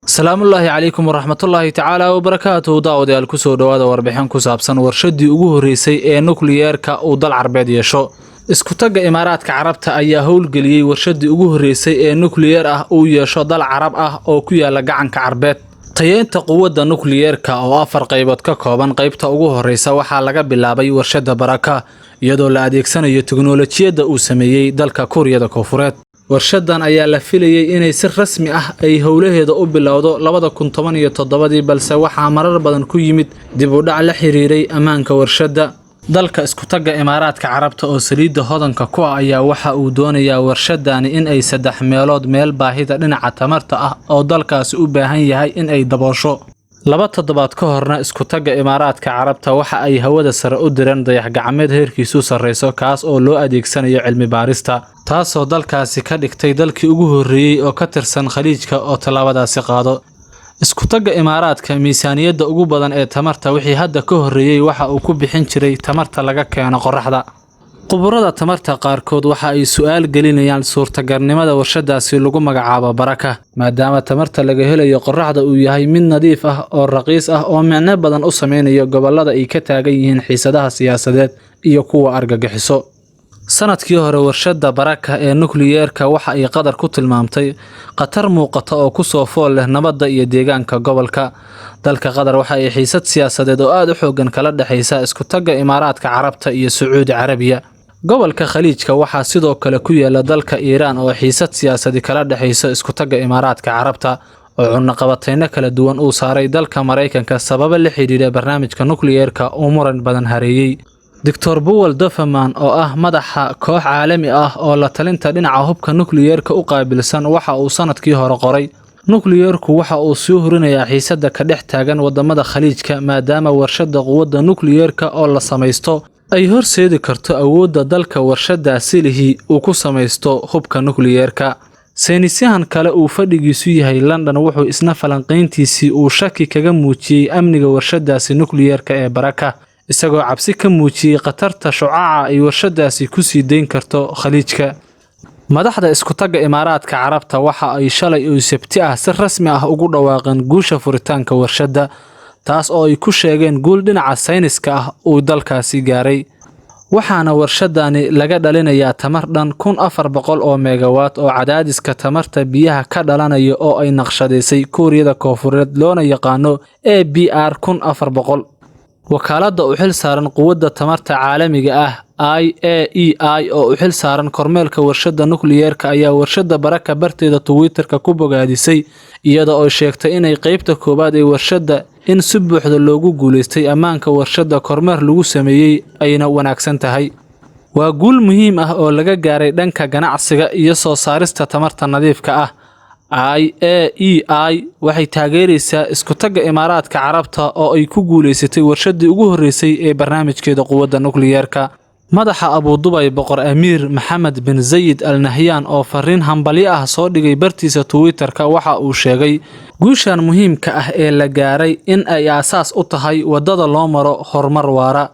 salaamullaahi calaykum waraxmatullaahi tacaala wabarakaatuhu daawadayaal kusoo dhowaada warbixin ku saabsan warshadii ugu horreysay ee nukliyeerka uu dal carbeed yeesho. Iskutagga Imaaraadka Carabta ayaa howlgeliyey warshadii ugu horreysay ee nukliyeer ah uu yeesho dal carab ah oo ku yaala gacanka carbeed. Tayeynta quwadda nukliyeerka oo 4 qaybood ka kooban, qaybta ugu horreysa waxaa laga bilaabay warshada Baraka iyadoo la adeegsanayo tiknoolajiyadda uu sameeyey dalka Kuuriyada Koonfureed. warshadan ayaa la filayay inay si rasmi ah ay howlaheeda u bilowdo 2017 balse waxaa marar badan ku yimid dib u dhac la xiriiray ammaanka warshada. dalka Iskutagga Imaaraadka Carabta oo saliidda hodanka ku ah ayaa waxa uu doonayaa warshadani in ay 3 meelood meel baahida dhinaca tamarta ah oo dalkaasi u baahan yahay in ay daboosho. 2 toddobaad ka horna Iskutagga Imaaraadka Carabta waxa ay hawada sare u direen dayax gacmeed heerkiisu sareyso kaas oo loo adeegsanayo cilmi baarista, taasoo dalkaasi ka dhigtay dalkii ugu horreeyay oo ka tirsan khaliijka oo talaabadaasi qaado. Iskutagga Imaaraadka miisaaniyadda ugu badan ee tamarta wixii hadda ka horreeyay waxa uu ku bixin jiray tamarta laga keeno qorraxda. Quburada tamarta qaarkood waxa ay su'aal gelinayaan suurtagalnimada warshadaasi lagu magacaabo Baraka, maadaama tamarta laga helayo qorraxda uu yahay mid nadiif ah oo raqiis ah oo micno badan u sameeyo gobolada ay ka taagan yihiin xiisadaha siyaasadeed iyo kuwa argagixiso. sanadkii hore warshada Baraka ee nukliyeerka waxa ay qadar ku tilmaamtay qatar muuqata oo ku soo fool leh nabadda iyo deegaanka gobolka. dalka Qatar waxa ay xiisad siyaasadeed oo aad u xooggan kala dhaxaysa Iskutagga Imaaraadka Carabta iyo Sacuudi Carabiya. gobolka khaliijka waxaa sidoo kale ku yaala dalka Iiraan oo xiisad siyaasadeed kala dhaxaysa Iskutagga Imaaraadka Carabta oo cunaqabatayna kala duwan uu saaray dalka Mareykanka sabab la xiriira barnaamijka nukliyeerka oo muran badan hareeyay. Dr. Buwal Dofaman oo ah madaxa koox caalami ah oo la talinta dhinaca hubka nukliyeerka u qaabilsan waxa uu sanadkii hore qoray nukliyeerku waxa uu soo horinayaa xiisadda ka dhex taagan wadamada khaliijka maadaama warshada quwadda nukliyeerka oo la samaysto ay horseedi karto awoodda dalka warshadaasi lihi uu ku samaysto hubka nukliyeerka. saynisyahan kale uu fadhigiisu yahay London wuxuu isna falanqayntiisii uu shaki kaga muujiyay amniga warshadaasi nukliyeerka ee Baraka, isagoo cabsi ka muujiyay qatarta shucaaca ay warshadaasi ku sii deyn karto khaliijka. madaxda Iskutagga Imaaraadka Carabta waxa ay shalay oo Sabti ah si rasmi ah ugu dhawaaqeen guusha furitaanka warshada, taas oo ay ku sheegeen guul dhinaca sayniska ah oo dalkaasi gaaray. waxaana warshadani laga dhalinayaa tamar dhan 1400 oo megawatt oo cadaadiska tamarta biyaha ka dhalanayo oo ay naqshadeysay Kuuriyada Koonfureed loona yaqaano ABR 1400. wakaaladda u xil saaran quwadda tamarta caalamiga ah IAEA oo u xil saaran kormeelka warshada nukliyeerka ayaa warshada Baraka barteeda Twitter-ka ku bogaadisay iyada oo sheegtay inay qaybta koobaad ee warshada in si buuxda loogu guuleystay ammaanka warshada kormeer lagu sameeyay ayna wanaagsan tahay. waa guul muhiim ah oo laga gaaray dhanka ganacsiga iyo soo saarista tamarta nadiifka ah. IAEA waxay taageeraysaa Iskutagga Imaaraadka Carabta oo ay ku guuleysatay warshadii ugu horreysay ee barnaamijkeeda quwadda nukliyeerka. madaxa Abu Dhabi Boqor Amiir Mohammed bin Zayed Al Nahyan oo fariin hambali ah soo dhigay bartiisa Twitter-ka waxa uu sheegay guushan muhiimka ah ee la gaaray in ay aasaas u tahay wadada loo maro horumar waara.